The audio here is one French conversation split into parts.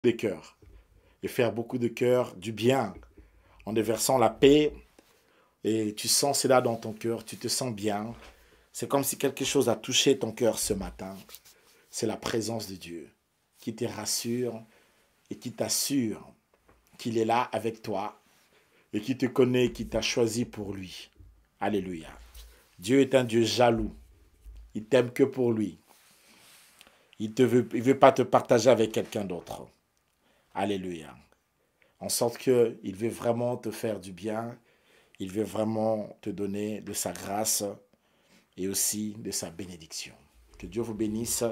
de cœur et faire beaucoup de cœur du bien en déversant la paix et tu sens cela dans ton cœur, tu te sens bien. C'est comme si quelque chose a touché ton cœur ce matin. C'est la présence de Dieu qui te rassure et qui t'assure qu'il est là avec toi et qui te connaît, qui t'a choisi pour lui. Alléluia. Dieu est un Dieu jaloux. Il t'aime que pour lui. Il veut pas te partager avec quelqu'un d'autre. Alléluia. En sorte qu'il veut vraiment te faire du bien. Il veut vraiment te donner de sa grâce et aussi de sa bénédiction. Que Dieu vous bénisse.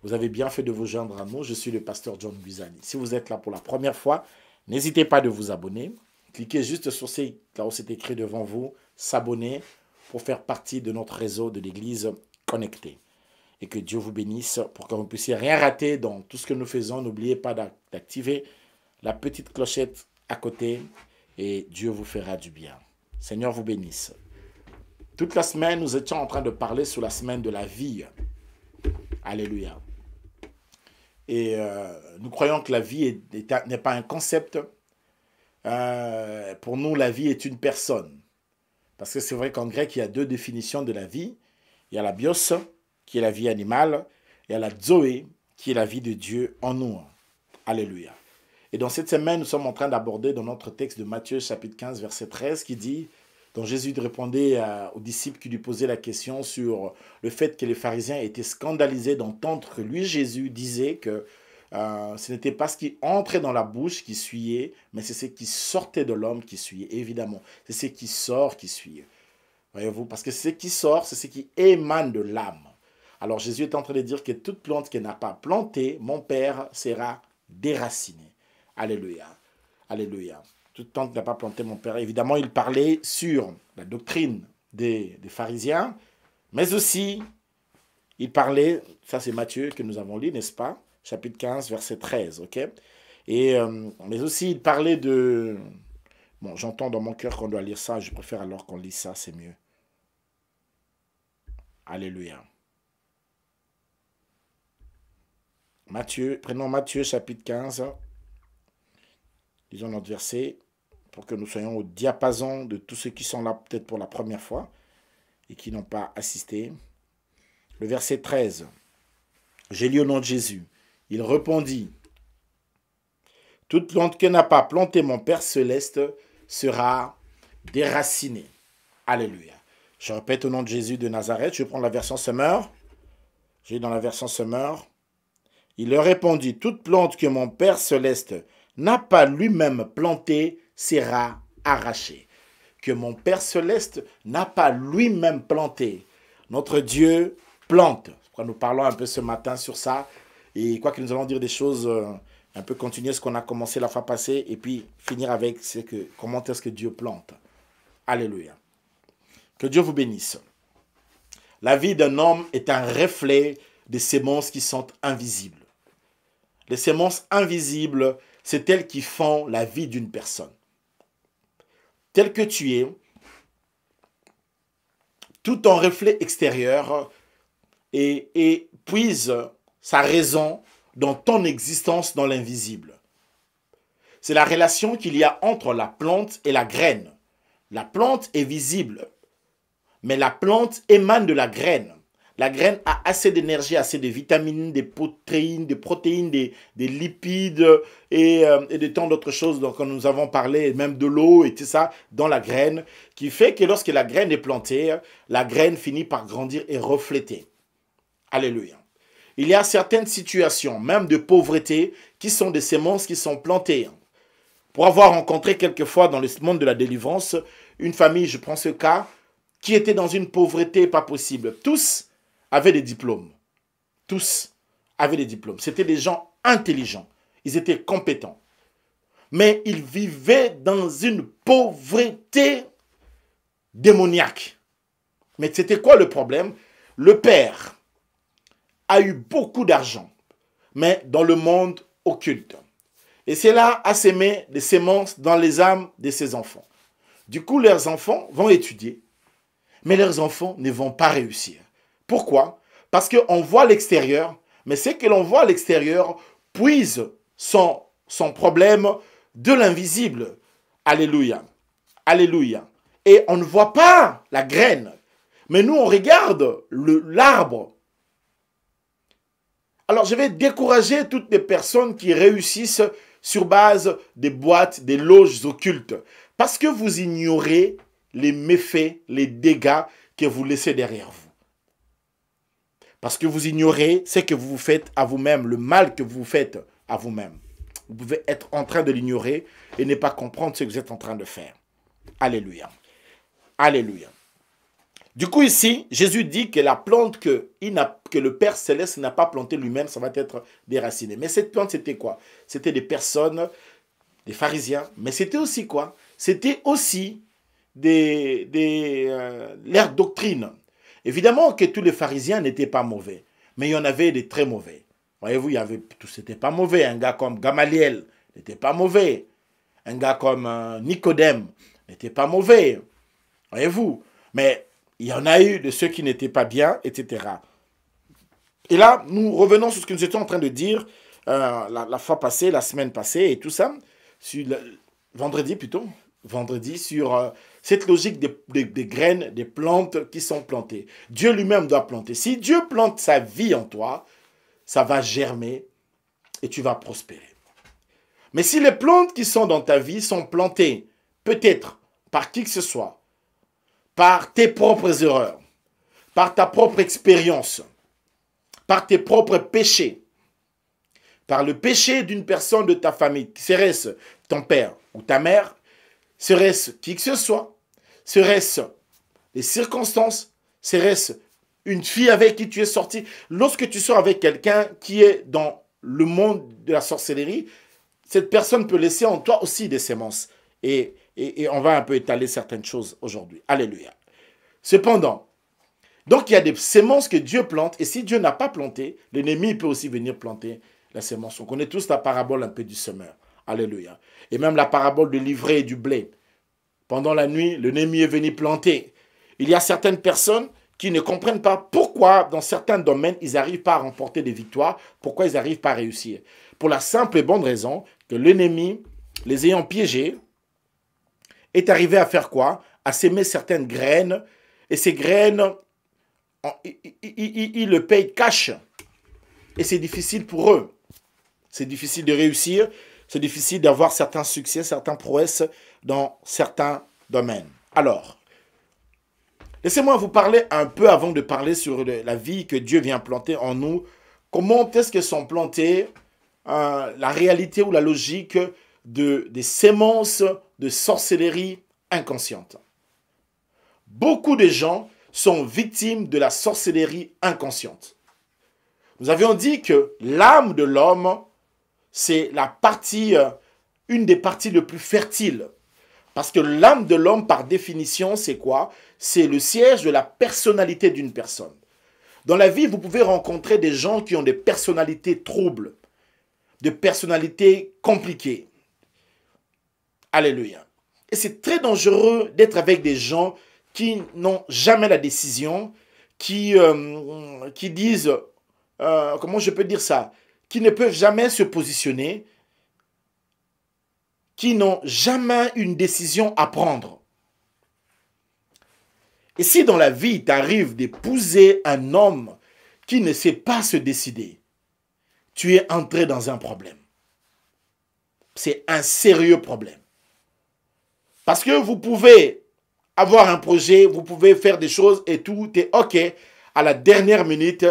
Vous avez bien fait de vous joindre à nous. Je suis le pasteur John Buizani. Si vous êtes là pour la première fois, n'hésitez pas de vous abonner. Cliquez juste sur là où c'est écrit devant vous, s'abonner pour faire partie de notre réseau de l'Église connectée. Et que Dieu vous bénisse pour que vous ne puissiez rien rater dans tout ce que nous faisons. N'oubliez pas d'activer la petite clochette à côté et Dieu vous fera du bien. Seigneur vous bénisse. Toute la semaine, nous étions en train de parler sur la semaine de la vie. Alléluia. Et nous croyons que la vie n'est pas un concept. Pour nous, la vie est une personne. Parce que c'est vrai qu'en grec, il y a deux définitions de la vie. Il y a la bios, qui est la vie animale, et il y a la zoé, qui est la vie de Dieu en nous. Alléluia. Et dans cette semaine, nous sommes en train d'aborder dans notre texte de Matthieu, chapitre 15, verset 13, qui dit, dont Jésus répondait aux disciples qui lui posaient la question sur le fait que les pharisiens étaient scandalisés d'entendre que lui, Jésus, disait que ce n'était pas ce qui entrait dans la bouche qui suyait, mais c'est ce qui sortait de l'homme qui suyait, évidemment. C'est ce qui sort qui suyait. Voyez-vous, parce que ce qui sort, c'est ce qui émane de l'âme. Alors Jésus est en train de dire que toute plante qu'il n'a pas plantée, mon Père sera déracinée. Alléluia. Alléluia. Toute plante qu'il n'a pas plantée, mon Père. Évidemment, il parlait sur la doctrine des pharisiens, mais aussi, il parlait, ça c'est Matthieu que nous avons lu, n'est-ce pas? Chapitre 15, verset 13, ok? Et, mais aussi, il parlait de... Bon, j'entends dans mon cœur qu'on doit lire ça, je préfère alors qu'on lise ça, c'est mieux. Alléluia. Prenons Matthieu chapitre 15, lisons notre verset, pour que nous soyons au diapason de tous ceux qui sont là peut-être pour la première fois et qui n'ont pas assisté. Le verset 13, j'ai lu au nom de Jésus. Il répondit, toute plante que n'a pas planté mon Père céleste sera déracinée. Alléluia. Je répète au nom de Jésus de Nazareth, je prends la version Summer. J'ai dans la version Summer. Il leur répondit, toute plante que mon Père céleste n'a pas lui-même plantée sera arrachée. Que mon Père céleste n'a pas lui-même planté. Notre Dieu plante. Nous parlons un peu ce matin sur ça. Et quoi que nous allons dire des choses, un peu continuer ce qu'on a commencé la fois passée et puis finir avec comment est-ce que Dieu plante. Alléluia. Que Dieu vous bénisse. La vie d'un homme est un reflet des semences qui sont invisibles. Les semences invisibles, c'est elles qui font la vie d'une personne. Tel que tu es, tout ton reflet extérieur et puise sa raison dans ton existence dans l'invisible. C'est la relation qu'il y a entre la plante et la graine. La plante est visible, mais la plante émane de la graine. La graine a assez d'énergie, assez de vitamines, des protéines, des lipides et de tant d'autres choses dont nous avons parlé, même de l'eau et tout ça dans la graine, qui fait que lorsque la graine est plantée, la graine finit par grandir et refléter. Alléluia. Il y a certaines situations, même de pauvreté, qui sont des semences qui sont plantées. Pour avoir rencontré quelquefois dans le monde de la délivrance, une famille, je prends ce cas, qui était dans une pauvreté pas possible. Tous avaient des diplômes. Tous avaient des diplômes. C'était des gens intelligents. Ils étaient compétents. Mais ils vivaient dans une pauvreté démoniaque. Mais c'était quoi le problème? Le père a eu beaucoup d'argent, mais dans le monde occulte. Et cela a sémé des semences dans les âmes de ses enfants. Du coup, leurs enfants vont étudier, mais leurs enfants ne vont pas réussir. Pourquoi? Parce qu'on voit l'extérieur, mais ce que l'on voit à l'extérieur puise son problème de l'invisible. Alléluia. Alléluia. Et on ne voit pas la graine. Mais nous, on regarde l'arbre. Alors, je vais décourager toutes les personnes qui réussissent sur base des boîtes, des loges occultes. Parce que vous ignorez les méfaits, les dégâts que vous laissez derrière vous. Parce que vous ignorez ce que vous faites à vous-même, le mal que vous faites à vous-même. Vous pouvez être en train de l'ignorer et ne pas comprendre ce que vous êtes en train de faire. Alléluia. Alléluia. Du coup, ici, Jésus dit que la plante que le Père Céleste n'a pas plantée lui-même, ça va être déraciné. Mais cette plante, c'était quoi? C'était des personnes, des pharisiens, mais c'était aussi quoi? C'était aussi leur doctrine. Évidemment que tous les pharisiens n'étaient pas mauvais, mais il y en avait des très mauvais. Voyez-vous, tous n'étaient pas mauvais. Un gars comme Gamaliel n'était pas mauvais. Un gars comme Nicodème n'était pas mauvais. Voyez-vous, mais il y en a eu de ceux qui n'étaient pas bien, etc. Et là, nous revenons sur ce que nous étions en train de dire la fois passée, la semaine passée et tout ça, vendredi plutôt, vendredi sur cette logique des graines, des plantes qui sont plantées. Dieu lui-même doit planter. Si Dieu plante sa vie en toi, ça va germer et tu vas prospérer. Mais si les plantes qui sont dans ta vie sont plantées, peut-être par qui que ce soit, par tes propres erreurs, par ta propre expérience, par tes propres péchés, par le péché d'une personne de ta famille, serait-ce ton père ou ta mère, serait-ce qui que ce soit, serait-ce les circonstances, serait-ce une fille avec qui tu es sorti. Lorsque tu sors avec quelqu'un qui est dans le monde de la sorcellerie, cette personne peut laisser en toi aussi des semences. Et on va un peu étaler certaines choses aujourd'hui. Alléluia. Cependant, donc il y a des semences que Dieu plante, et si Dieu n'a pas planté, l'ennemi peut aussi venir planter la semence. On connaît tous la parabole un peu du semeur. Alléluia. Et même la parabole de l'ivraie et du blé. Pendant la nuit, l'ennemi est venu planter. Il y a certaines personnes qui ne comprennent pas pourquoi, dans certains domaines, ils n'arrivent pas à remporter des victoires, pourquoi ils n'arrivent pas à réussir. Pour la simple et bonne raison que l'ennemi, les ayant piégés, est arrivé à faire quoi? À s'aimer certaines graines, et ces graines, ils le payent cash. Et c'est difficile pour eux. C'est difficile de réussir, c'est difficile d'avoir certains succès, certains prouesses dans certains domaines. Alors, laissez-moi vous parler un peu avant de parler sur la vie que Dieu vient planter en nous. Comment est-ce que sont plantées la réalité ou la logique des semences de sorcellerie inconsciente. Beaucoup de gens sont victimes de la sorcellerie inconsciente. Nous avions dit que l'âme de l'homme, c'est une des parties les plus fertiles. Parce que l'âme de l'homme, par définition, c'est quoi? C'est le siège de la personnalité d'une personne. Dans la vie, vous pouvez rencontrer des gens qui ont des personnalités troubles, des personnalités compliquées. Alléluia. Et c'est très dangereux d'être avec des gens qui n'ont jamais la décision, qui disent, comment je peux dire ça, qui ne peuvent jamais se positionner, qui n'ont jamais une décision à prendre. Et si dans la vie, il t'arrive d'épouser un homme qui ne sait pas se décider, tu es entré dans un problème. C'est un sérieux problème. Parce que vous pouvez avoir un projet, vous pouvez faire des choses et tout est OK. À la dernière minute,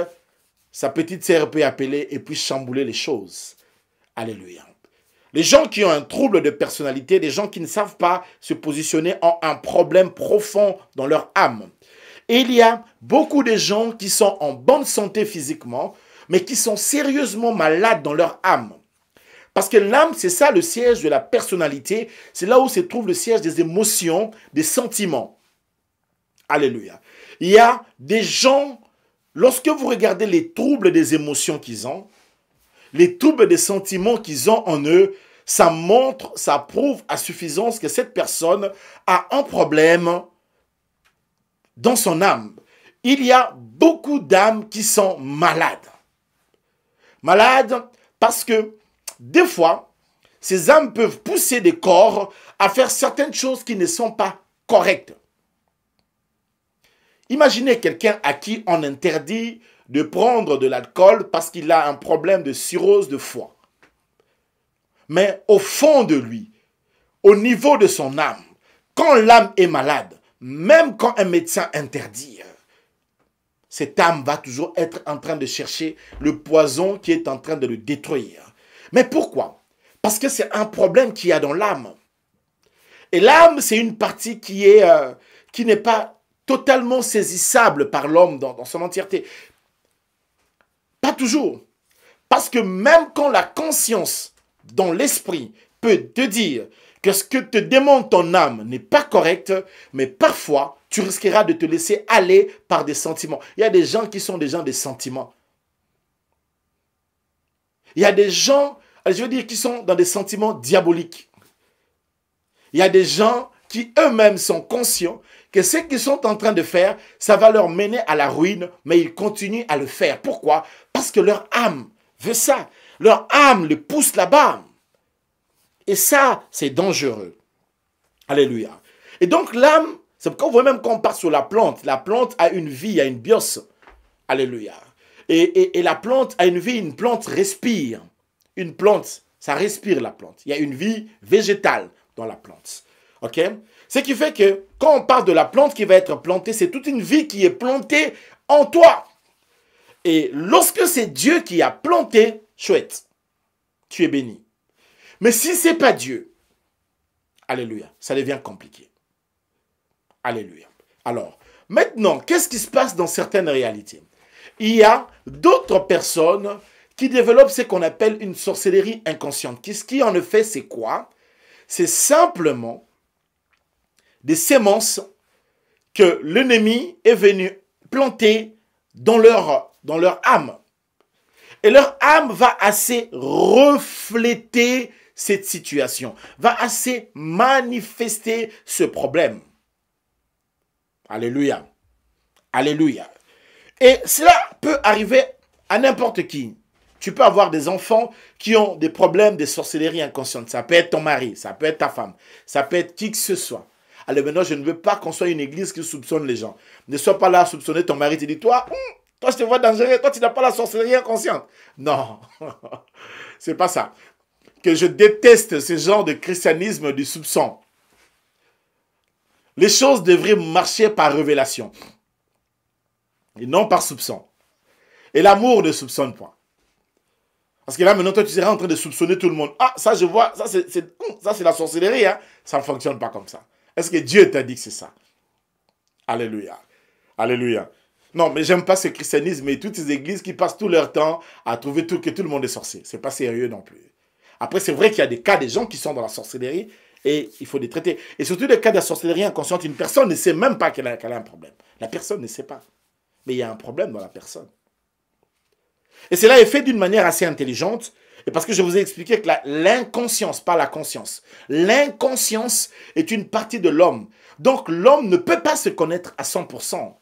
sa petite sœur peut appeler et puis chambouler les choses. Alléluia. Les gens qui ont un trouble de personnalité, des gens qui ne savent pas se positionner, ont un problème profond dans leur âme. Et il y a beaucoup de gens qui sont en bonne santé physiquement, mais qui sont sérieusement malades dans leur âme. Parce que l'âme, c'est ça le siège de la personnalité. C'est là où se trouve le siège des émotions, des sentiments. Alléluia. Il y a des gens, lorsque vous regardez les troubles des émotions qu'ils ont, les troubles des sentiments qu'ils ont en eux, ça montre, ça prouve à suffisance que cette personne a un problème dans son âme. Il y a beaucoup d'âmes qui sont malades. Malades parce que des fois, ces âmes peuvent pousser des corps à faire certaines choses qui ne sont pas correctes. Imaginez quelqu'un à qui on interdit de prendre de l'alcool parce qu'il a un problème de cirrhose de foie. Mais au fond de lui, au niveau de son âme, quand l'âme est malade, même quand un médecin interdit, cette âme va toujours être en train de chercher le poison qui est en train de le détruire. Mais pourquoi? Parce que c'est un problème qu'il y a dans l'âme. Et l'âme, c'est une partie qui n'est pas totalement saisissable par l'homme dans son entièreté. Pas toujours. Parce que même quand la conscience dans l'esprit peut te dire que ce que te demande ton âme n'est pas correct, mais parfois, tu risqueras de te laisser aller par des sentiments. Il y a des gens qui sont des gens des sentiments. Il y a des gens, je veux dire, qui sont dans des sentiments diaboliques. Il y a des gens qui eux-mêmes sont conscients que ce qu'ils sont en train de faire, ça va leur mener à la ruine, mais ils continuent à le faire. Pourquoi? Parce que leur âme veut ça. Leur âme le pousse là-bas. Et ça, c'est dangereux. Alléluia. Et donc l'âme, c'est pourquoi vous voyez même quand on part sur la plante a une vie, a une bios. Alléluia. Et la plante a une vie, une plante respire. Une plante, ça respire la plante. Il y a une vie végétale dans la plante. Ok? Ce qui fait que quand on parle de la plante qui va être plantée, c'est toute une vie qui est plantée en toi. Et lorsque c'est Dieu qui a planté, chouette, tu es béni. Mais si ce n'est pas Dieu, alléluia, ça devient compliqué. Alléluia. Alors, maintenant, qu'est-ce qui se passe dans certaines réalités? Il y a d'autres personnes qui développent ce qu'on appelle une sorcellerie inconsciente. Ce qui en effet, c'est quoi? C'est simplement des semences que l'ennemi est venu planter dans leur âme. Et leur âme va assez refléter cette situation, va assez manifester ce problème. Alléluia. Alléluia. Et cela peut arriver à n'importe qui. Tu peux avoir des enfants qui ont des problèmes de sorcellerie inconsciente. Ça peut être ton mari, ça peut être ta femme, ça peut être qui que ce soit. Alors maintenant, je ne veux pas qu'on soit une église qui soupçonne les gens. Ne sois pas là à soupçonner ton mari. Tu dis, toi, je te vois dangereux, toi, tu n'as pas la sorcellerie inconsciente. Non, c'est pas ça. Que je déteste ce genre de christianisme du soupçon. Les choses devraient marcher par révélation. Et non par soupçon. Et l'amour ne soupçonne pas. Parce que là, maintenant, toi, tu seras en train de soupçonner tout le monde. Ah, ça, je vois, ça, c'est la sorcellerie. Hein? Ça ne fonctionne pas comme ça. Est-ce que Dieu t'a dit que c'est ça? Alléluia. Alléluia. Non, mais j'aime pas ce christianisme et toutes ces églises qui passent tout leur temps à trouver que tout le monde est sorcier. C'est pas sérieux non plus. Après, c'est vrai qu'il y a des cas des gens qui sont dans la sorcellerie et il faut les traiter. Et surtout des cas de sorcellerie inconsciente, une personne ne sait même pas qu'elle a un problème. La personne ne sait pas. Mais il y a un problème dans la personne. Et cela est fait d'une manière assez intelligente. Et parce que je vous ai expliqué que l'inconscience, pas la conscience. L'inconscience est une partie de l'homme. Donc l'homme ne peut pas se connaître à 100%.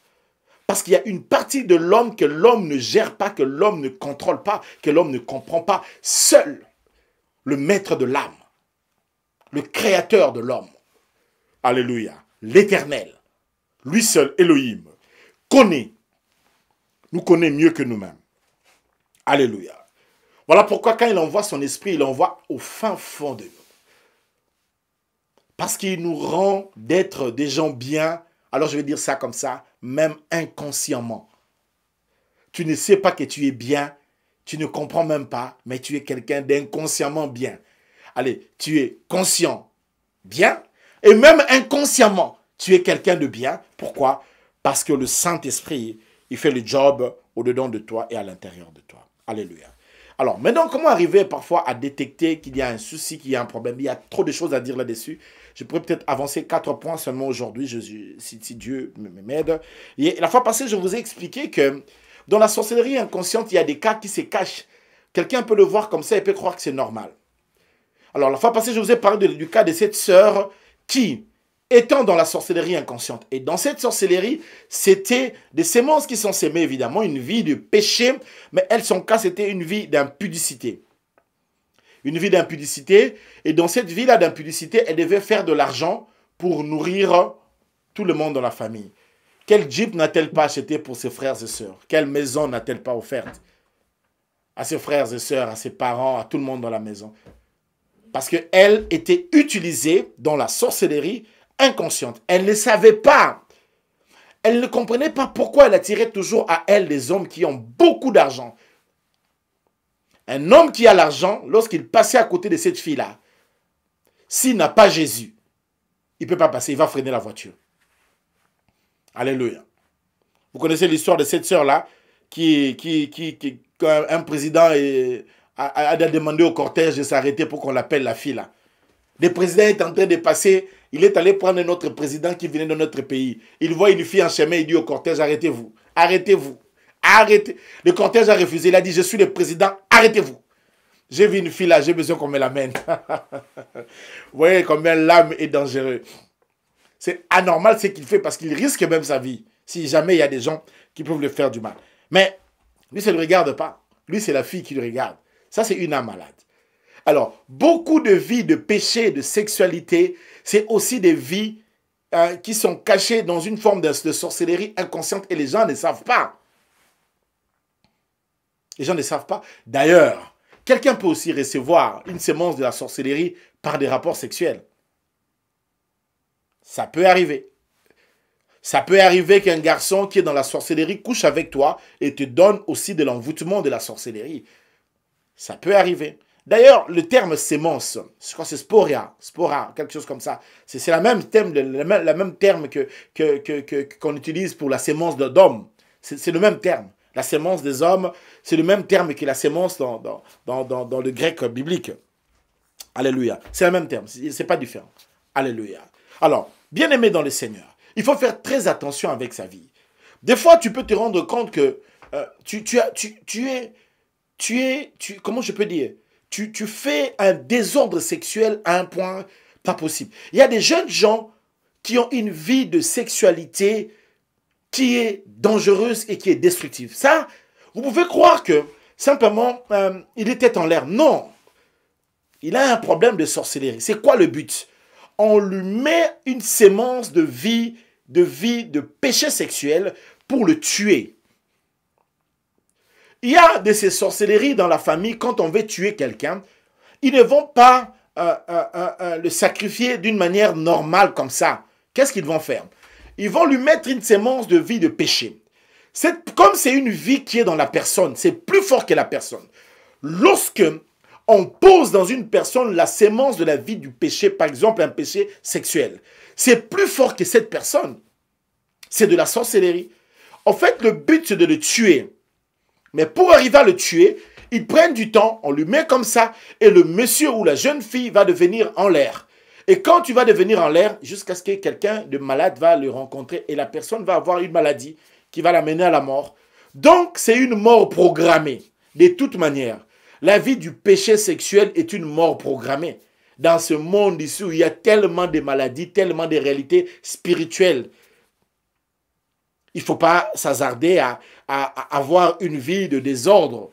Parce qu'il y a une partie de l'homme que l'homme ne gère pas, que l'homme ne contrôle pas, que l'homme ne comprend pas. Seul le maître de l'âme, le créateur de l'homme, alléluia, l'éternel, lui seul, Elohim, nous connaît mieux que nous-mêmes. Alléluia. Voilà pourquoi quand il envoie son esprit, il l'envoie au fin fond de nous. Parce qu'il nous rend d'être des gens bien, alors je vais dire ça comme ça, même inconsciemment. Tu ne sais pas que tu es bien, tu ne comprends même pas, mais tu es quelqu'un d'inconsciemment bien. Allez, tu es conscient, bien, et même inconsciemment, tu es quelqu'un de bien. Pourquoi? Parce que le Saint-Esprit, il fait le job au-dedans de toi et à l'intérieur de toi. Alléluia. Alors, maintenant, comment arriver parfois à détecter qu'il y a un souci, qu'il y a un problème? Il y a trop de choses à dire là-dessus. Je pourrais peut-être avancer 4 points seulement aujourd'hui, si Dieu m'aide. Et la fois passée, je vous ai expliqué que dans la sorcellerie inconsciente, il y a des cas qui se cachent. Quelqu'un peut le voir comme ça et peut croire que c'est normal. Alors, la fois passée, je vous ai parlé du cas de cette sœur qui, étant dans la sorcellerie inconsciente, et dans cette sorcellerie, c'était des semences qui sont sémées, évidemment, une vie de péché, mais elle, son cas, c'était une vie d'impudicité. une vie d'impudicité. Et dans cette vie-là d'impudicité, elle devait faire de l'argent pour nourrir tout le monde dans la famille. Quel jeep n'a-t-elle pas acheté pour ses frères et sœurs? Quelle maison n'a-t-elle pas offerte à ses frères et sœurs, à ses parents, à tout le monde dans la maison? Parce qu'elle était utilisée dans la sorcellerie inconsciente. Elle ne savait pas. Elle ne comprenait pas pourquoi elle attirait toujours à elle des hommes qui ont beaucoup d'argent. Un homme qui a l'argent, lorsqu'il passait à côté de cette fille-là, s'il n'a pas Jésus, il ne peut pas passer, il va freiner la voiture. Alléluia. Vous connaissez l'histoire de cette sœur-là quand un président a demandé au cortège de s'arrêter pour qu'on l'appelle la fille là. Le président est en train de passer, il est allé prendre notre président qui venait de notre pays. Il voit une fille en chemin, il dit au cortège, arrêtez-vous, arrêtez-vous, arrêtez. Le cortège a refusé, il a dit, je suis le président, arrêtez-vous. J'ai vu une fille là, j'ai besoin qu'on me l'amène. Vous voyez combien l'âme est dangereuse. C'est anormal ce qu'il fait parce qu'il risque même sa vie. Si jamais il y a des gens qui peuvent le faire du mal. Mais lui, ça ne le regarde pas. Lui, c'est la fille qui le regarde. Ça, c'est une âme malade. Alors, beaucoup de vies de péché, de sexualité, c'est aussi des vies qui sont cachées dans une forme de sorcellerie inconsciente et les gens ne savent pas. Les gens ne savent pas. D'ailleurs, quelqu'un peut aussi recevoir une sémence de la sorcellerie par des rapports sexuels. Ça peut arriver. Ça peut arriver qu'un garçon qui est dans la sorcellerie couche avec toi et te donne aussi de l'envoûtement de la sorcellerie. Ça peut arriver. D'ailleurs, le terme sémence, je crois que c'est spora, quelque chose comme ça. C'est le même terme qu'on utilise pour la sémence d'homme. C'est le même terme. La sémence des hommes, c'est le même terme que la sémence dans le grec biblique. Alléluia. C'est le même terme, c'est pas différent. Alléluia. Alors, bien-aimé dans le Seigneur, il faut faire très attention avec sa vie. Des fois, tu peux te rendre compte que comment je peux dire, tu fais un désordre sexuel à un point pas possible. Il y a des jeunes gens qui ont une vie de sexualité qui est dangereuse et qui est destructive. Ça, vous pouvez croire que simplement, il est tête en l'air. Non. Il a un problème de sorcellerie. C'est quoi le but? On lui met une sémence de vie de péché sexuel pour le tuer. Il y a de ces sorcelleries dans la famille, quand on veut tuer quelqu'un, ils ne vont pas le sacrifier d'une manière normale comme ça. Qu'est-ce qu'ils vont faire? Ils vont lui mettre une sémence de vie de péché. Comme c'est une vie qui est dans la personne, c'est plus fort que la personne. Lorsque on pose dans une personne la sémence de la vie du péché, par exemple un péché sexuel, c'est plus fort que cette personne. C'est de la sorcellerie. En fait, le but, c'est de le tuer. Mais pour arriver à le tuer, ils prennent du temps, on lui met comme ça, et le monsieur ou la jeune fille va devenir en l'air. Et quand tu vas devenir en l'air, jusqu'à ce que quelqu'un de malade va le rencontrer, et la personne va avoir une maladie qui va l'amener à la mort. Donc, c'est une mort programmée. De toute manière, la vie du péché sexuel est une mort programmée. Dans ce monde ici où il y a tellement de maladies, tellement de réalités spirituelles, il ne faut pas s'hasarder à avoir une vie de désordre.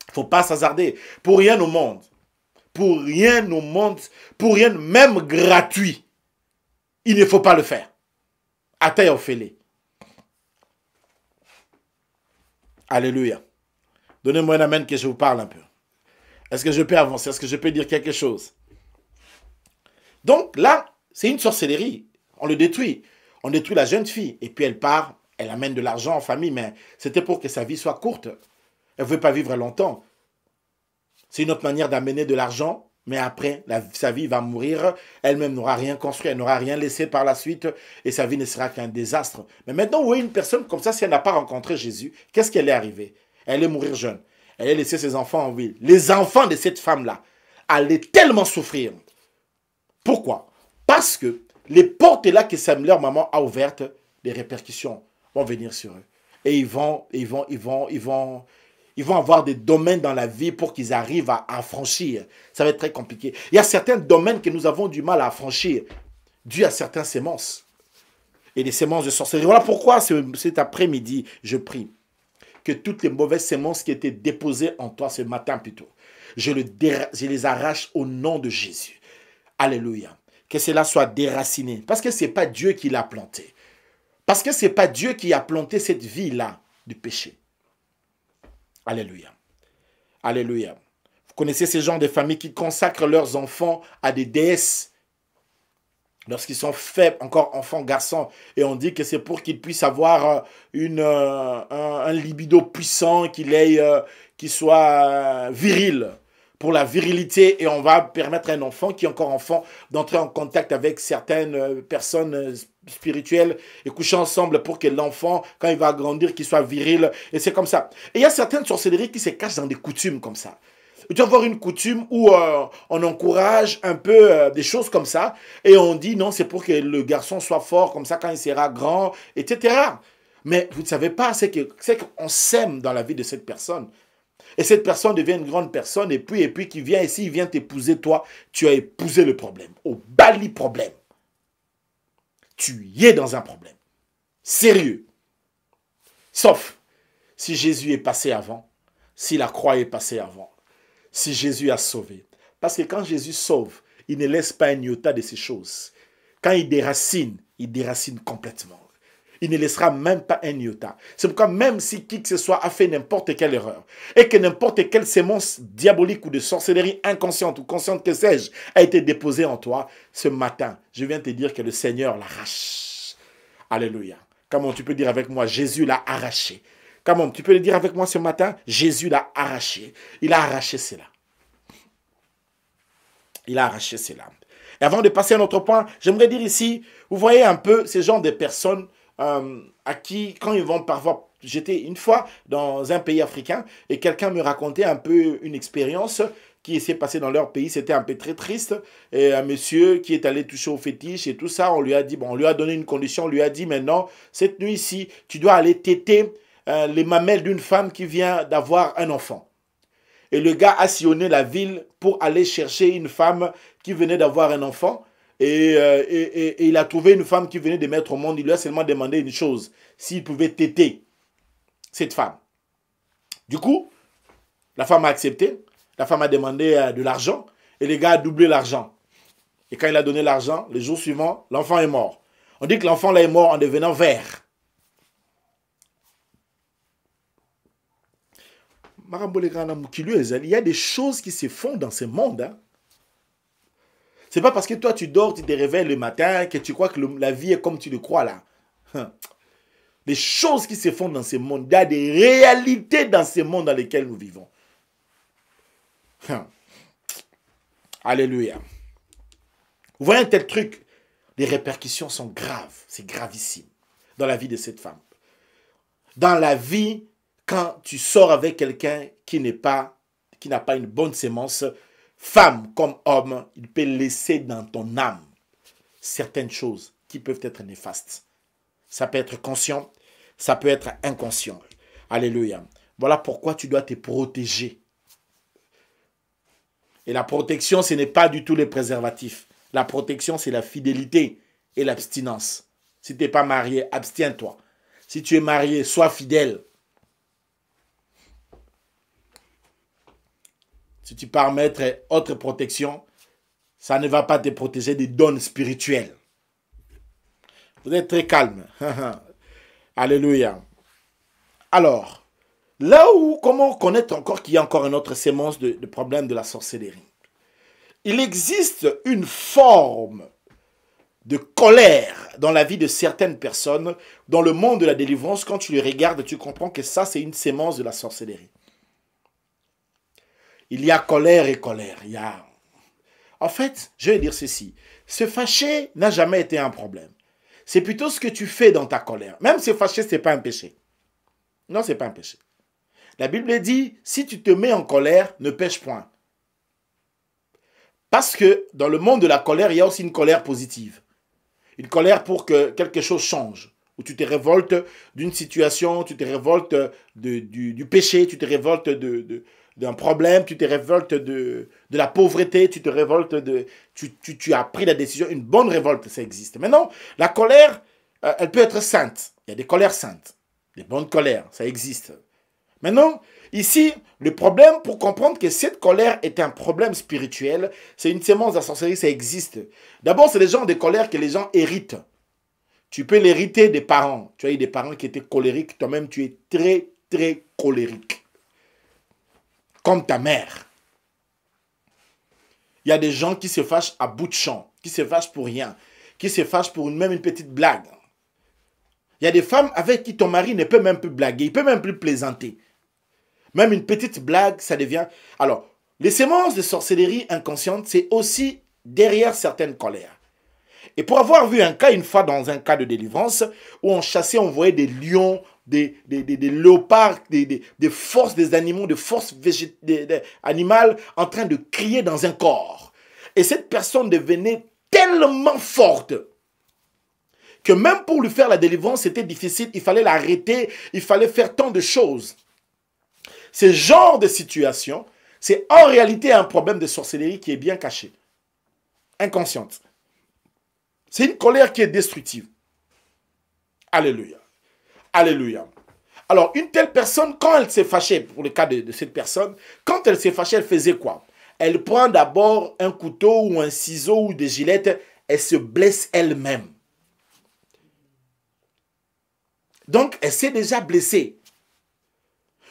Il ne faut pas s'hasarder. Pour rien au monde. Pour rien au monde. Pour rien, même gratuit. Il ne faut pas le faire. Atteint au fêlé. Alléluia. Donnez-moi un amen que je vous parle un peu. Est-ce que je peux avancer? Est-ce que je peux dire quelque chose? Donc là, c'est une sorcellerie. On le détruit. On détruit la jeune fille. Et puis elle part, elle amène de l'argent en famille, mais c'était pour que sa vie soit courte. Elle ne veut pas vivre longtemps. C'est une autre manière d'amener de l'argent, mais après, sa vie va mourir. Elle-même n'aura rien construit, elle n'aura rien laissé par la suite, et sa vie ne sera qu'un désastre. Mais maintenant, vous voyez une personne comme ça, si elle n'a pas rencontré Jésus, qu'est-ce qu'elle est arrivée? Elle est mourir jeune. Elle a laissé ses enfants en ville. Les enfants de cette femme-là allaient tellement souffrir. Pourquoi? Parce que les portes là que leur maman a ouvertes, les répercussions vont venir sur eux. Et ils vont avoir des domaines dans la vie pour qu'ils arrivent à franchir. Ça va être très compliqué. Il y a certains domaines que nous avons du mal à franchir, dû à certaines sémences. Et des sémences de sorcellerie. Voilà pourquoi cet après-midi, je prie que toutes les mauvaises sémences qui étaient déposées en toi ce matin plutôt, je les arrache au nom de Jésus. Alléluia. Que cela soit déraciné. Parce que ce n'est pas Dieu qui l'a planté. Parce que ce n'est pas Dieu qui a planté cette vie-là du péché. Alléluia. Alléluia. Vous connaissez ces gens de familles qui consacrent leurs enfants à des déesses lorsqu'ils sont faibles, encore enfants, garçons, et on dit que c'est pour qu'ils puissent avoir un libido puissant, qu'il soit viril, pour la virilité, et on va permettre à un enfant qui est encore enfant d'entrer en contact avec certaines personnes spirituelles et coucher ensemble pour que l'enfant, quand il va grandir, qu'il soit viril, et c'est comme ça. Et il y a certaines sorcelleries qui se cachent dans des coutumes comme ça. Il doit y avoir une coutume où on encourage un peu des choses comme ça et on dit non, c'est pour que le garçon soit fort comme ça quand il sera grand, etc. Mais vous ne savez pas, c'est qu'on sème dans la vie de cette personne. Et cette personne devient une grande personne et puis qui vient ici, il vient t'épouser toi, tu as épousé le problème. Au bali problème. Tu y es dans un problème. Sérieux. Sauf si Jésus est passé avant, si la croix est passée avant. Si Jésus a sauvé. Parce que quand Jésus sauve, il ne laisse pas un iota de ces choses. Quand il déracine complètement. Il ne laissera même pas un iota. C'est pourquoi même si qui que ce soit a fait n'importe quelle erreur, et que n'importe quelle sémence diabolique ou de sorcellerie inconsciente ou consciente que sais-je a été déposée en toi, ce matin, je viens te dire que le Seigneur l'arrache. Alléluia. Comment tu peux dire avec moi, Jésus l'a arraché. Comment tu peux le dire avec moi ce matin? Jésus l'a arraché. Il a arraché cela. Il a arraché cela. Et avant de passer à un autre point, j'aimerais dire ici, vous voyez un peu ces genres de personnes à qui, quand ils vont parfois... J'étais une fois dans un pays africain et quelqu'un me racontait un peu une expérience qui s'est passée dans leur pays. C'était un peu très triste. Et un monsieur qui est allé toucher au fétiche et tout ça, on lui a dit, bon, on lui a donné une condition, on lui a dit, maintenant, cette nuit-ci, tu dois aller téter les mamelles d'une femme qui vient d'avoir un enfant. Et le gars a sillonné la ville pour aller chercher une femme qui venait d'avoir un enfant. Et il a trouvé une femme qui venait de mettre au monde. Il lui a seulement demandé une chose, s'il pouvait téter cette femme. Du coup, la femme a accepté. La femme a demandé de l'argent. Et le gars a doublé l'argent. Et quand il a donné l'argent, le jour suivant, l'enfant est mort. On dit que l'enfant là est mort en devenant vert. Il y a des choses qui se font dans ce monde. Hein. Ce n'est pas parce que toi tu dors, tu te réveilles le matin, que tu crois que la vie est comme tu le crois là. Les choses qui se font dans ce monde, il y a des réalités dans ce monde dans lesquelles nous vivons. Alléluia. Vous voyez un tel truc, les répercussions sont graves, c'est gravissime dans la vie de cette femme. Dans la vie, quand tu sors avec quelqu'un qui n'a pas une bonne sémence, femme comme homme, il peut laisser dans ton âme certaines choses qui peuvent être néfastes. Ça peut être conscient, ça peut être inconscient. Alléluia. Voilà pourquoi tu dois te protéger. Et la protection, ce n'est pas du tout les préservatifs. La protection, c'est la fidélité et l'abstinence. Si tu n'es pas marié, abstiens-toi. Si tu es marié, sois fidèle. Si tu pars mettre autre protection, ça ne va pas te protéger des dons spirituels. Vous êtes très calme. Alléluia. Alors, là où, comment connaître encore qu'il y a encore une autre sémence de problème de la sorcellerie? Il existe une forme de colère dans la vie de certaines personnes, dans le monde de la délivrance. Quand tu les regardes, tu comprends que ça, c'est une sémence de la sorcellerie. Il y a colère et colère. En fait, je vais dire ceci. Se fâcher n'a jamais été un problème. C'est plutôt ce que tu fais dans ta colère. Même se fâcher, ce n'est pas un péché. Non, ce n'est pas un péché. La Bible dit, si tu te mets en colère, ne pêche point. Parce que dans le monde de la colère, il y a aussi une colère positive. Une colère pour que quelque chose change. Où tu te révoltes d'une situation, tu te révoltes du péché, tu te révoltes d'un problème, tu te révoltes de la pauvreté, tu te révoltes tu as pris la décision, une bonne révolte, ça existe. Maintenant, la colère, elle peut être sainte. Il y a des colères saintes, des bonnes colères, ça existe. Maintenant, Ici, le problème, pour comprendre que cette colère est un problème spirituel, c'est une sémence de la sorcellerie, ça existe. D'abord, c'est le genre de colère que les gens héritent. Tu peux l'hériter des parents. Tu as eu des parents qui étaient colériques, toi-même tu es très, très colérique. Comme ta mère. Il y a des gens qui se fâchent à bout de champ, qui se fâchent pour rien, qui se fâchent pour même une petite blague. Il y a des femmes avec qui ton mari ne peut même plus blaguer, il ne peut même plus plaisanter. Même une petite blague, ça devient... Alors, les sémences de sorcellerie inconsciente, c'est aussi derrière certaines colères. Et pour avoir vu un cas, une fois dans un cas de délivrance, où on chassait, on voyait des lions, des léopards, des forces des animaux, des forces animales en train de crier dans un corps. Et cette personne devenait tellement forte que même pour lui faire la délivrance, c'était difficile. Il fallait l'arrêter, il fallait faire tant de choses. Ce genre de situation, c'est en réalité un problème de sorcellerie qui est bien caché, inconsciente. C'est une colère qui est destructive. Alléluia. Alléluia. Alors, une telle personne, quand elle s'est fâchée, pour le cas de cette personne, quand elle s'est fâchée, elle faisait quoi? Elle prend d'abord un couteau ou un ciseau ou des gilettes, elle se blesse elle-même. Donc, elle s'est déjà blessée.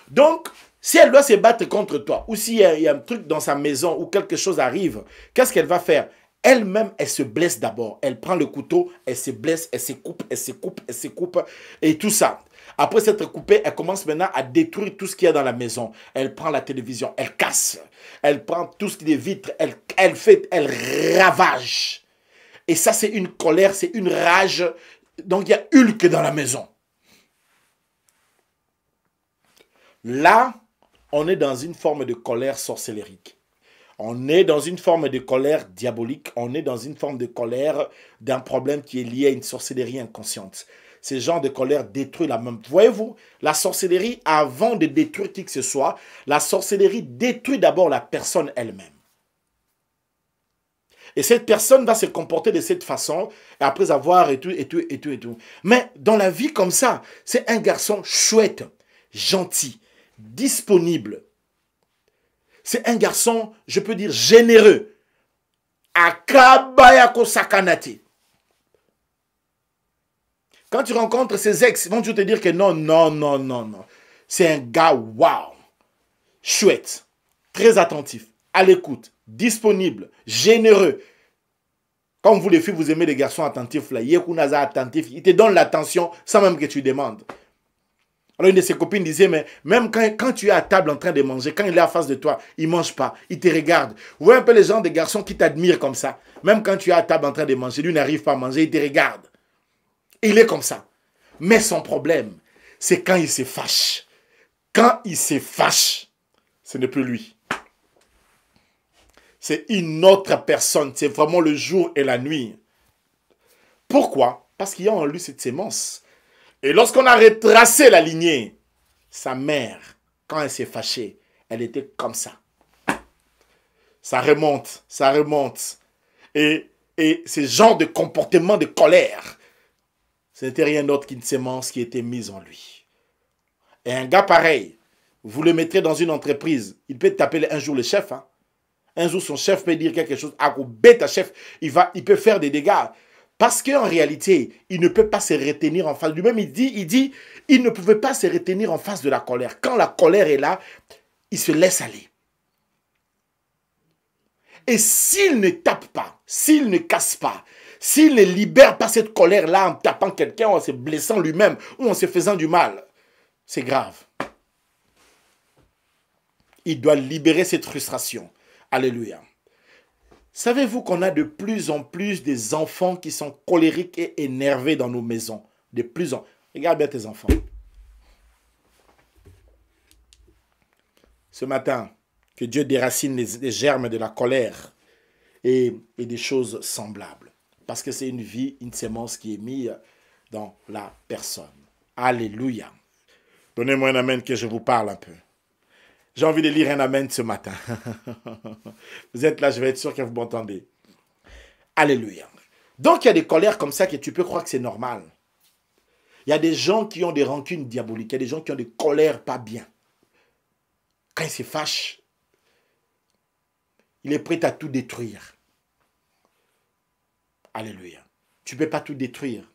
Donc, si elle doit se battre contre toi, ou s'il y a un truc dans sa maison, ou quelque chose arrive, qu'est-ce qu'elle va faire? Elle-même, elle se blesse d'abord. Elle prend le couteau, elle se blesse, elle se coupe, elle se coupe, elle se coupe, et tout ça. Après s'être coupée, elle commence maintenant à détruire tout ce qu'il y a dans la maison. Elle prend la télévision, elle casse. Elle prend tout ce qui est vitres, elle ravage. Et ça, c'est une colère, c'est une rage. Donc, il y a Hulk dans la maison. Là, on est dans une forme de colère sorcellérique. On est dans une forme de colère diabolique. On est dans une forme de colère d'un problème qui est lié à une sorcellerie inconsciente. Ce genre de colère détruit la même. Voyez-vous, la sorcellerie, avant de détruire qui que ce soit, la sorcellerie détruit d'abord la personne elle-même. Et cette personne va se comporter de cette façon, après avoir et tout. Mais dans la vie comme ça, c'est un garçon chouette, gentil, disponible. C'est un garçon, je peux dire, généreux. Akabayako sakanate. Quand tu rencontres ses ex, ils vont toujours te dire que non, non, non, non, non. C'est un gars, waouh, chouette, très attentif, à l'écoute, disponible, généreux. Comme vous les filles, vous aimez les garçons attentifs, là, Yekunaza attentif, il te donne l'attention sans même que tu demandes. Alors une de ses copines disait, mais même quand tu es à table en train de manger, quand il est en face de toi, il ne mange pas, il te regarde. Vous voyez un peu les gens des garçons qui t'admirent comme ça. Même quand tu es à table en train de manger, lui n'arrive pas à manger, il te regarde. Il est comme ça. Mais son problème, c'est quand il se fâche. Quand il se fâche, ce n'est plus lui. C'est une autre personne. C'est vraiment le jour et la nuit. Pourquoi? Parce qu'il y a en lui cette sémence. Et lorsqu'on a retracé la lignée, sa mère, quand elle s'est fâchée, elle était comme ça. Ça remonte, ça remonte. Et ce genre de comportement de colère, ce n'était rien d'autre qu'une sémence qui était mise en lui. Et un gars pareil, vous le mettrez dans une entreprise, il peut t'appeler un jour le chef. Hein. Un jour, son chef peut dire quelque chose. Ah, bête, chef, il peut faire des dégâts. Parce qu'en réalité, il ne peut pas se retenir en face. Lui-même, il dit, il ne pouvait pas se retenir en face de la colère. Quand la colère est là, il se laisse aller. Et s'il ne tape pas, s'il ne casse pas, s'il ne libère pas cette colère-là en tapant quelqu'un, en se blessant lui-même ou en se faisant du mal, c'est grave. Il doit libérer cette frustration. Alléluia. Savez-vous qu'on a de plus en plus des enfants qui sont colériques et énervés dans nos maisons? De plus en plus. Regarde bien tes enfants. Ce matin, que Dieu déracine les germes de la colère et des choses semblables. Parce que c'est une vie, une sémence qui est mise dans la personne. Alléluia. Donnez-moi un amen que je vous parle un peu. J'ai envie de lire un amen ce matin. Vous êtes là, je vais être sûr que vous m'entendez. Alléluia. Donc, il y a des colères comme ça que tu peux croire que c'est normal. Il y a des gens qui ont des rancunes diaboliques. Il y a des gens qui ont des colères pas bien. Quand il se fâche, il est prêt à tout détruire. Alléluia. Tu ne peux pas tout détruire.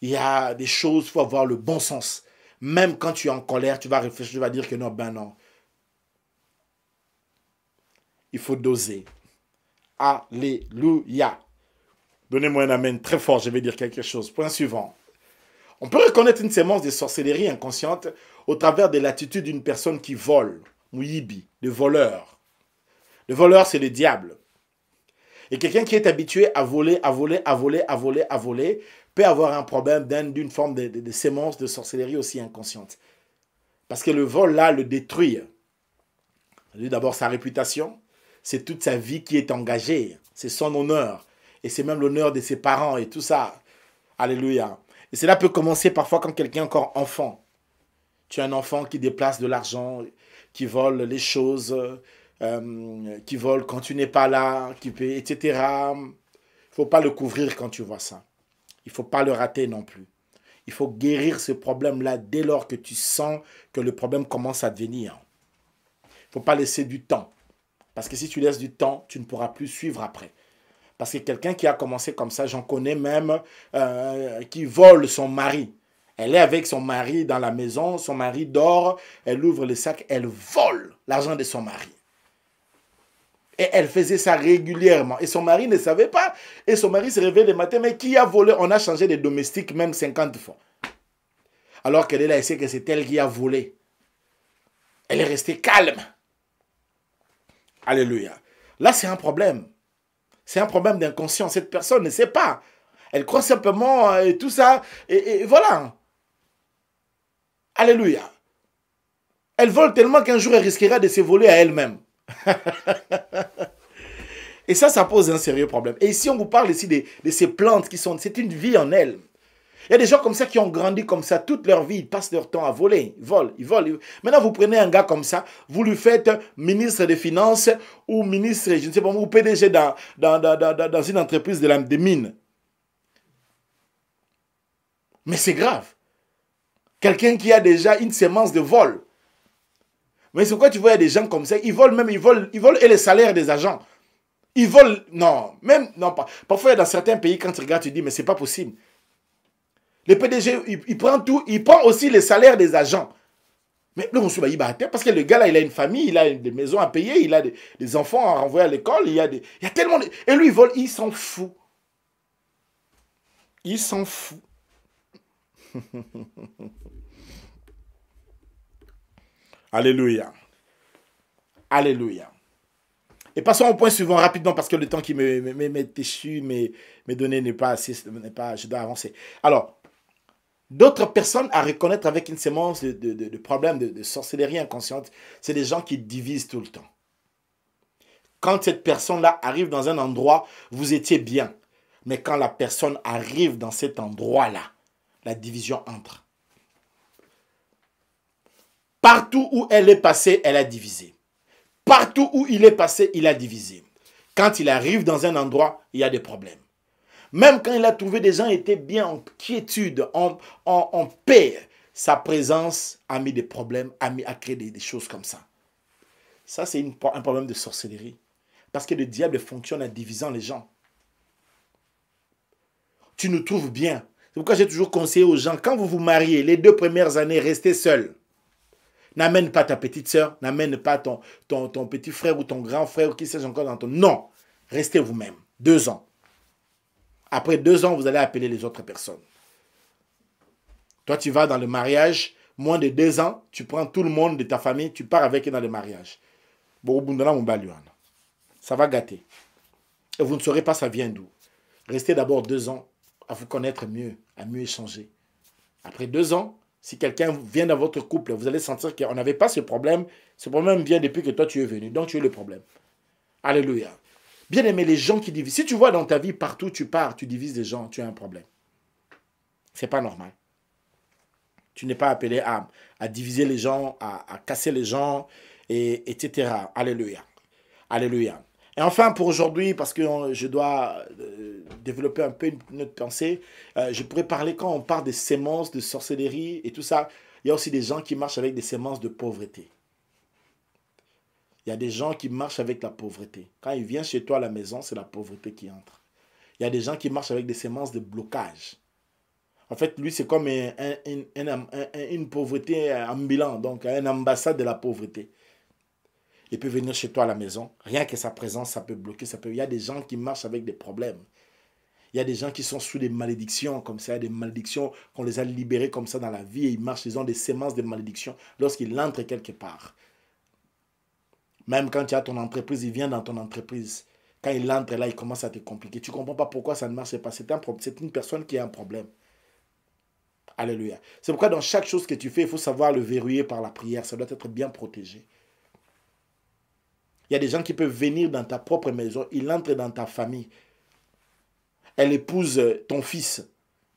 Il y a des choses, il faut avoir le bon sens. Même quand tu es en colère, tu vas réfléchir, tu vas dire que non, ben non. Il faut doser. Alléluia. Donnez-moi un amen très fort, je vais dire quelque chose. Point suivant. On peut reconnaître une sémence de sorcellerie inconsciente au travers de l'attitude d'une personne qui vole, mouyibi, le voleur. Le voleur, c'est le diable. Et quelqu'un qui est habitué à voler, à voler, à voler, à voler, à voler, peut avoir un problème d'une forme de sémence de sorcellerie aussi inconsciente. Parce que le vol, là, le détruit. D'abord, sa réputation, c'est toute sa vie qui est engagée. C'est son honneur. Et c'est même l'honneur de ses parents et tout ça. Alléluia. Et cela peut commencer parfois quand quelqu'un est encore enfant. Tu as un enfant qui déplace de l'argent, qui vole les choses, qui vole quand tu n'es pas là, qui peut, etc. Il ne faut pas le couvrir quand tu vois ça. Il ne faut pas le rater non plus. Il faut guérir ce problème-là dès lors que tu sens que le problème commence à devenir. Il ne faut pas laisser du temps. Parce que si tu laisses du temps, tu ne pourras plus suivre après. Parce que quelqu'un qui a commencé comme ça, j'en connais même, qui vole son mari. Elle est avec son mari dans la maison, son mari dort, elle ouvre le sac, elle vole l'argent de son mari. Et elle faisait ça régulièrement. Et son mari ne savait pas. Et son mari se réveille le matin, mais qui a volé? On a changé de domestique même 50 fois. Alors qu'elle est là, elle sait que c'est elle qui a volé. Elle est restée calme. Alléluia. Là, c'est un problème. C'est un problème d'inconscience. Cette personne ne sait pas. Elle croit simplement et tout ça. Et voilà. Alléluia. Elle vole tellement qu'un jour, elle risquera de se voler à elle-même. Et ça pose un sérieux problème. Et ici, on vous parle ici de ces plantes qui sont... C'est une vie en elles. Il y a des gens comme ça qui ont grandi comme ça toute leur vie. Ils passent leur temps à voler. Ils volent. Maintenant, vous prenez un gars comme ça, vous lui faites ministre des Finances ou ministre, je ne sais pas, ou PDG dans une entreprise de mines. Mais c'est grave. Quelqu'un qui a déjà une sémence de vol. Mais c'est pourquoi tu vois, il y a des gens comme ça, ils volent et les salaires des agents. Ils volent, non, même, non pas. Parfois, dans certains pays, quand tu regardes, tu dis, mais c'est pas possible. Le PDG, il prend tout, il prend aussi les salaires des agents. Mais le monsieur, il bat à terre parce que le gars là, il a une famille, il a des maisons à payer, il a des enfants à renvoyer à l'école, il y a tellement de... Et lui, il vole, il s'en fout. Il s'en fout. Alléluia. Alléluia. Et passons au point suivant rapidement parce que le temps qui m'est déchu, mes données n'est pas assez, je dois avancer. Alors, d'autres personnes à reconnaître avec une sémence de problèmes de sorcellerie inconsciente, c'est des gens qui divisent tout le temps. Quand cette personne-là arrive dans un endroit, vous étiez bien. Mais quand la personne arrive dans cet endroit-là, la division entre. Partout où elle est passée, elle a divisé. Partout où il est passé, il a divisé. Quand il arrive dans un endroit, il y a des problèmes. Même quand il a trouvé des gens qui étaient bien en quiétude, en paix, sa présence a mis des problèmes, a créé des choses comme ça. Ça, c'est un problème de sorcellerie. Parce que le diable fonctionne en divisant les gens. Tu nous trouves bien. C'est pourquoi j'ai toujours conseillé aux gens, quand vous vous mariez, les 2 premières années, restez seuls. N'amène pas ta petite soeur, n'amène pas ton petit frère ou ton grand frère ou qui sais-je encore dans ton... Non, restez vous-même. 2 ans. Après 2 ans, vous allez appeler les autres personnes. Toi, tu vas dans le mariage, moins de 2 ans, tu prends tout le monde de ta famille, tu pars avec eux dans le mariage. Ça va gâter. Et vous ne saurez pas ça vient d'où. Restez d'abord 2 ans à vous connaître mieux, à mieux échanger. Après 2 ans, si quelqu'un vient dans votre couple, vous allez sentir qu'on n'avait pas ce problème. Ce problème vient depuis que toi tu es venu. Donc tu es le problème. Alléluia. Bien aimé, les gens qui divisent. Si tu vois dans ta vie, partout tu pars, tu divises des gens, tu as un problème. C'est pas normal. Tu n'es pas appelé à diviser les gens, à casser les gens, etc. Alléluia. Alléluia. Et enfin, pour aujourd'hui, parce que je dois développer un peu notre pensée, je pourrais parler quand on parle des sémences de sorcellerie et tout ça. Il y a aussi des gens qui marchent avec des sémences de pauvreté. Il y a des gens qui marchent avec la pauvreté. Quand il vient chez toi à la maison, c'est la pauvreté qui entre. Il y a des gens qui marchent avec des semences de blocage. En fait, lui, c'est comme une pauvreté ambulante, donc une ambassade de la pauvreté. Il peut venir chez toi à la maison. Rien que sa présence, ça peut bloquer. Il y a des gens qui marchent avec des problèmes. Il y a des gens qui sont sous des malédictions comme ça. Il y a des malédictions qu'on les a libérés comme ça dans la vie. Et ils marchent, ils ont des semences de malédictions lorsqu'ils entrent quelque part. Même quand tu as ton entreprise, il vient dans ton entreprise. Quand il entre là, il commence à te compliquer. Tu ne comprends pas pourquoi ça ne marche pas. C'est une personne qui a un problème. Alléluia. C'est pourquoi dans chaque chose que tu fais, il faut savoir le verrouiller par la prière. Ça doit être bien protégé. Il y a des gens qui peuvent venir dans ta propre maison. Ils entrent dans ta famille. Elle épouse ton fils.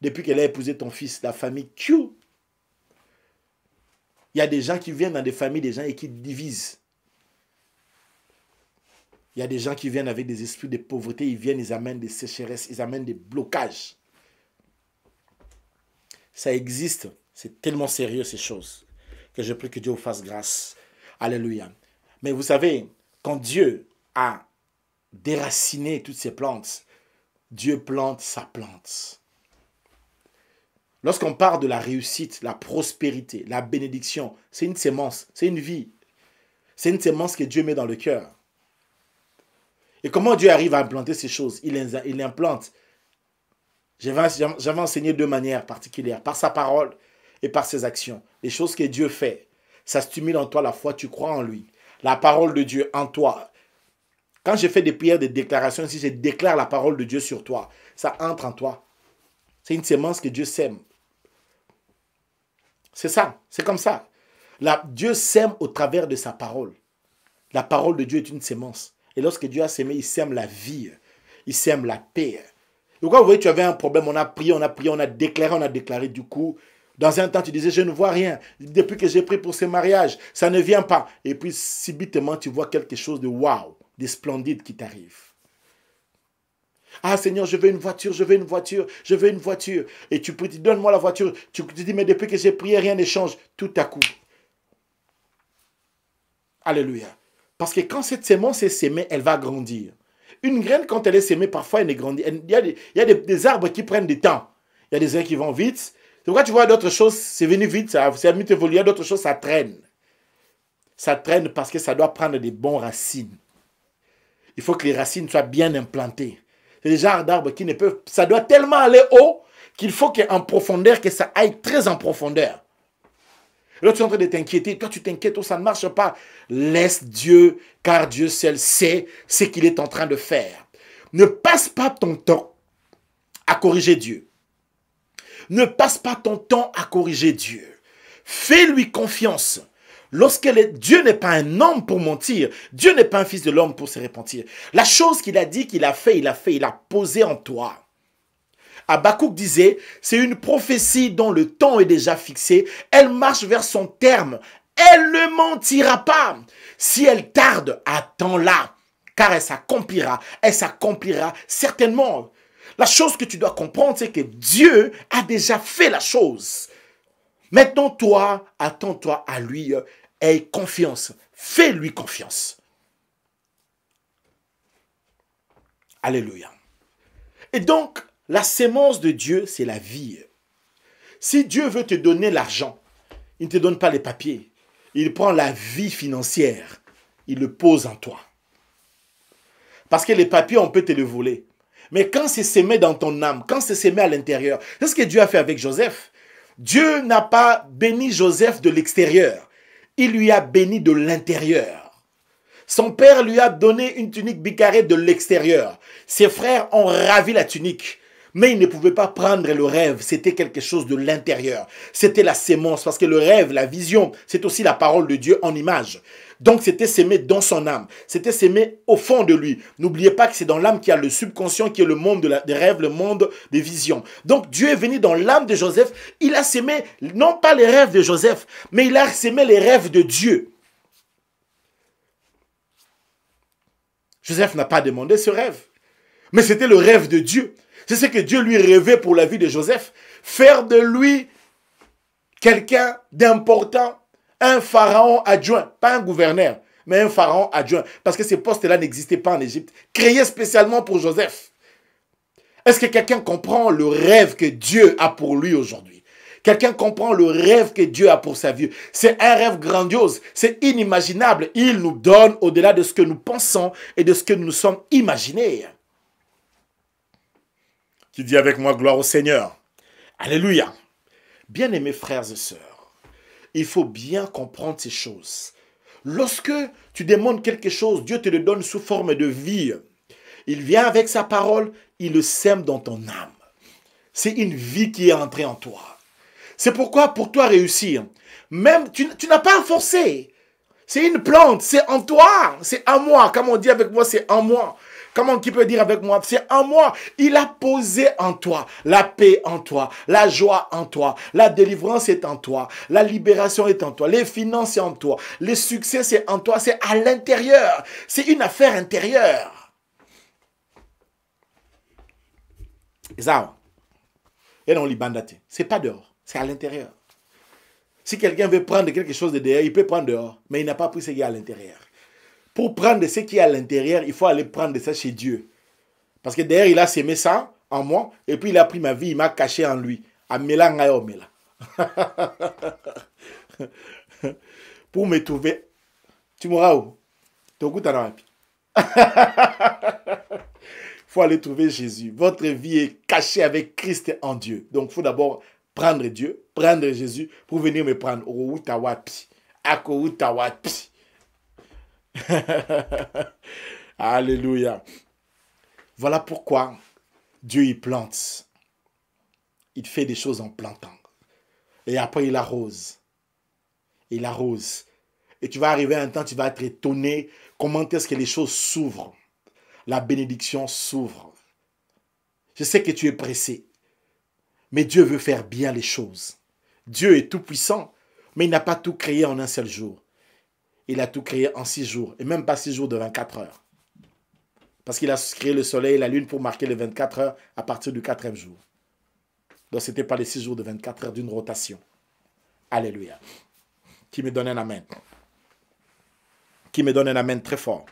Depuis qu'elle a épousé ton fils, la famille Q. Il y a des gens qui viennent dans des familles, des gens et qui divisent. Il y a des gens qui viennent avec des esprits de pauvreté. Ils viennent, ils amènent des sécheresses, ils amènent des blocages. Ça existe. C'est tellement sérieux ces choses que je prie que Dieu vous fasse grâce. Alléluia. Mais vous savez, quand Dieu a déraciné toutes ces plantes, Dieu plante sa plante. Lorsqu'on parle de la réussite, la prospérité, la bénédiction, c'est une sémence, c'est une vie. C'est une sémence que Dieu met dans le cœur. Et comment Dieu arrive à implanter ces choses? Il implante. J'avais enseigné de manières particulières, par sa parole et par ses actions. Les choses que Dieu fait, ça stimule en toi la foi, tu crois en lui. La parole de Dieu en toi. Quand j'ai fait des prières, des déclarations, si je déclare la parole de Dieu sur toi, ça entre en toi. C'est une sémence que Dieu sème. C'est ça, c'est comme ça. Dieu sème au travers de sa parole. La parole de Dieu est une sémence. Et lorsque Dieu a sémé, il sème la vie. Il sème la paix. Donc quand vous voyez, tu avais un problème, on a prié, on a déclaré. Du coup, dans un temps, tu disais, je ne vois rien. Depuis que j'ai prié pour ce mariage, ça ne vient pas. Et puis, subitement, tu vois quelque chose de waouh, de splendide qui t'arrive. Ah Seigneur, je veux une voiture, je veux une voiture, je veux une voiture. Et tu pries, donne-moi la voiture. Tu te dis, mais depuis que j'ai prié, rien ne change. Tout à coup. Alléluia. Parce que quand cette sémence est sémée, elle va grandir. Une graine, quand elle est sémée, parfois, elle ne grandit. Il y a des arbres qui prennent du temps. Il y a des uns qui vont vite. C'est pourquoi tu vois d'autres choses, c'est venu vite, ça a vite évolué. Il y a d'autres choses, ça traîne. Ça traîne parce que ça doit prendre des bonnes racines. Il faut que les racines soient bien implantées. C'est des genres d'arbres qui ne peuvent... Ça doit tellement aller haut qu'il faut qu'en profondeur, que ça aille très en profondeur. Là, tu es en train de t'inquiéter. Toi, tu t'inquiètes, ça ne marche pas. Laisse Dieu, car Dieu seul sait ce qu'il est en train de faire. Ne passe pas ton temps à corriger Dieu. Ne passe pas ton temps à corriger Dieu. Fais-lui confiance. Dieu n'est pas un homme pour mentir. Dieu n'est pas un fils de l'homme pour se repentir. La chose qu'il a dit, qu'il a fait, il a posé en toi. Habakkuk disait, c'est une prophétie dont le temps est déjà fixé. Elle marche vers son terme. Elle ne mentira pas. Si elle tarde, attends-la, car elle s'accomplira. Elle s'accomplira certainement. La chose que tu dois comprendre, c'est que Dieu a déjà fait la chose. Maintenant, toi, attends-toi à lui. Aie confiance. Fais-lui confiance. Alléluia. Et donc, la sémence de Dieu, c'est la vie. Si Dieu veut te donner l'argent, il ne te donne pas les papiers. Il prend la vie financière. Il le pose en toi. Parce que les papiers, on peut te les voler. Mais quand c'est sémé dans ton âme, quand c'est sémé à l'intérieur, c'est ce que Dieu a fait avec Joseph. Dieu n'a pas béni Joseph de l'extérieur. Il lui a béni de l'intérieur. Son père lui a donné une tunique bicarrée de l'extérieur. Ses frères ont ravi la tunique. Mais il ne pouvait pas prendre le rêve. C'était quelque chose de l'intérieur. C'était la sémence. Parce que le rêve, la vision, c'est aussi la parole de Dieu en image. Donc c'était sémé dans son âme. C'était sémé au fond de lui. N'oubliez pas que c'est dans l'âme qu'il y a le subconscient, qui est le monde des rêves, le monde des visions. Donc Dieu est venu dans l'âme de Joseph. Il a sémé, non pas les rêves de Joseph, mais il a sémé les rêves de Dieu. Joseph n'a pas demandé ce rêve. Mais c'était le rêve de Dieu. C'est ce que Dieu lui rêvait pour la vie de Joseph. Faire de lui quelqu'un d'important, un pharaon adjoint, pas un gouverneur. mais un pharaon adjoint, parce que ces postes-là n'existaient pas en Égypte, créés spécialement pour Joseph. Est-ce que quelqu'un comprend le rêve que Dieu a pour lui aujourd'hui? Quelqu'un comprend le rêve que Dieu a pour sa vie? C'est un rêve grandiose, c'est inimaginable. Il nous donne au-delà de ce que nous pensons et de ce que nous nous sommes imaginés. Qui dit avec moi gloire au Seigneur? Alléluia. Bien-aimés frères et sœurs, il faut bien comprendre ces choses. Lorsque tu demandes quelque chose, Dieu te le donne sous forme de vie. Il vient avec sa parole, il le sème dans ton âme. C'est une vie qui est entrée en toi. C'est pourquoi pour toi réussir, même tu n'as pas à forcer. C'est une plante, c'est en toi, c'est en moi. Comme on dit avec moi, c'est en moi. Comment qui peut dire avec moi? C'est en moi. Il a posé en toi la paix en toi, la joie en toi, la délivrance est en toi, la libération est en toi, les finances c'est en toi, le succès c'est en toi, c'est à l'intérieur. C'est une affaire intérieure. Et ça, et non, c'est pas dehors, c'est à l'intérieur. Si quelqu'un veut prendre quelque chose de dehors, il peut prendre dehors, mais il n'a pas pris ce qui est à l'intérieur. Pour prendre ce qui est à l'intérieur, il faut aller prendre ça chez Dieu. Parce que derrière, il a sémé ça en moi, et puis il a pris ma vie, il m'a caché en lui. Pour me trouver, tu mourras où? Il faut aller trouver Jésus. Votre vie est cachée avec Christ en Dieu. Donc, il faut d'abord prendre Dieu, prendre Jésus, pour venir me prendre. Alléluia. Voilà pourquoi Dieu il plante. Il fait des choses en plantant. Et après il arrose. Il arrose. Et tu vas arriver à un temps, tu vas être étonné comment est-ce que les choses s'ouvrent. La bénédiction s'ouvre. Je sais que tu es pressé. Mais Dieu veut faire bien les choses. Dieu est tout puissant. Mais il n'a pas tout créé en un seul jour. Il a tout créé en 6 jours. Et même pas 6 jours de 24 heures. Parce qu'il a créé le soleil et la lune pour marquer les 24 heures à partir du 4e jour. Donc ce n'était pas les 6 jours de 24 heures d'une rotation. Alléluia. Qui me donne un amen. Qui me donne un amen très fort.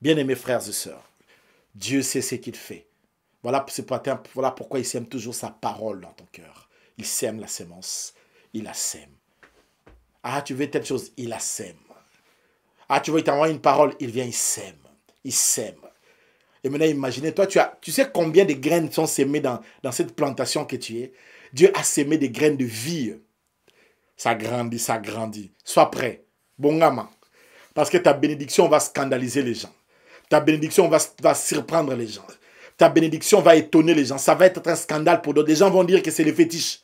Bien-aimés frères et sœurs, Dieu sait ce qu'il fait. Voilà pourquoi il sème toujours sa parole dans ton cœur. Il sème la sémence. Il la sème. Ah, tu veux telle chose, il la sème. Ah, tu veux t'envoyer une parole, il vient, il sème. Il sème. Et maintenant, imaginez, toi, tu sais combien de graines sont sémées dans cette plantation que tu es? Dieu a sémé des graines de vie. Ça grandit, ça grandit. Sois prêt. Bon gamin. Parce que ta bénédiction va scandaliser les gens. Ta bénédiction va surprendre les gens. Ta bénédiction va étonner les gens. Ça va être un scandale pour d'autres. Les gens vont dire que c'est le fétiche.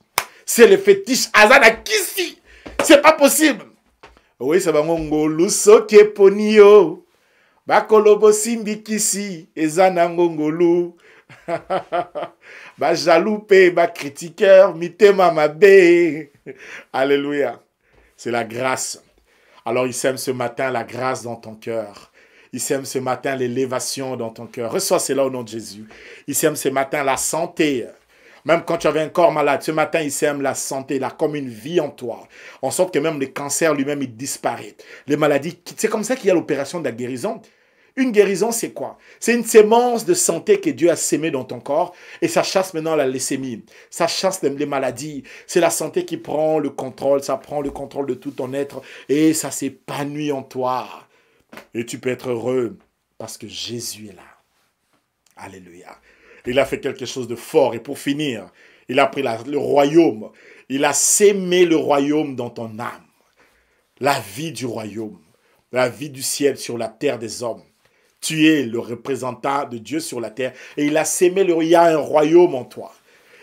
C'est le fétiche. Azana Kisi. C'est pas possible. Oui, ça va ngongolu soke ponio. Bakolobo simbi kisi. Ezana ngongolu. Ba jaloupe, ba critiqueur, mitema mabe. Alléluia. C'est la grâce. Alors il sème ce matin la grâce dans ton cœur. Il sème ce matin l'élévation dans ton cœur. Reçois cela au nom de Jésus. Il sème ce matin la santé. Même quand tu avais un corps malade, ce matin, il sème la santé, là, comme une vie en toi. En sorte que même le cancer lui-même, il disparaît. Les maladies, c'est comme ça qu'il y a l'opération de la guérison. Une guérison, c'est quoi? C'est une sémence de santé que Dieu a sémée dans ton corps et ça chasse maintenant la leucémie. Ça chasse les maladies. C'est la santé qui prend le contrôle. Ça prend le contrôle de tout ton être et ça s'épanouit en toi. Et tu peux être heureux parce que Jésus est là. Alléluia. Il a fait quelque chose de fort. Et pour finir, il a pris le royaume. Il a sémé le royaume dans ton âme. La vie du royaume. La vie du ciel sur la terre des hommes. Tu es le représentant de Dieu sur la terre. Et il a sémé il y a un royaume en toi.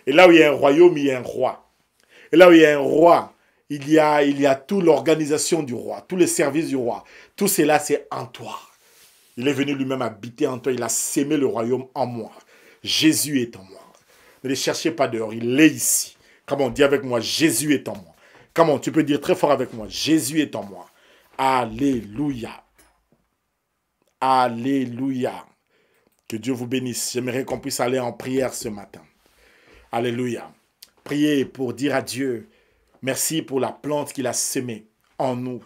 Et là où il y a un royaume, il y a un roi. Et là où il y a un roi, il y a toute l'organisation du roi, tous les services du roi. Tout cela, c'est en toi. Il est venu lui-même habiter en toi. Il a sémé le royaume en moi. Jésus est en moi. Ne le cherchez pas dehors, il est ici. Comment, dis avec moi, Jésus est en moi. Comment, tu peux dire très fort avec moi, Jésus est en moi. Alléluia. Alléluia. Que Dieu vous bénisse. J'aimerais qu'on puisse aller en prière ce matin. Alléluia. Priez pour dire à Dieu, merci pour la plante qu'il a sémée en nous.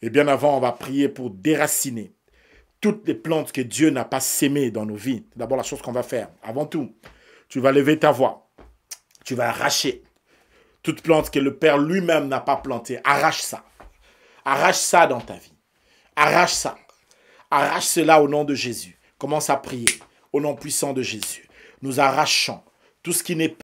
Et bien avant, on va prier pour déraciner toutes les plantes que Dieu n'a pas sémées dans nos vies. C'est d'abord la chose qu'on va faire. Avant tout, tu vas lever ta voix. Tu vas arracher toute plante que le Père lui-même n'a pas plantée. Arrache ça. Arrache ça dans ta vie. Arrache ça. Arrache cela au nom de Jésus. Commence à prier au nom puissant de Jésus. Nous arrachons tout ce qui n'est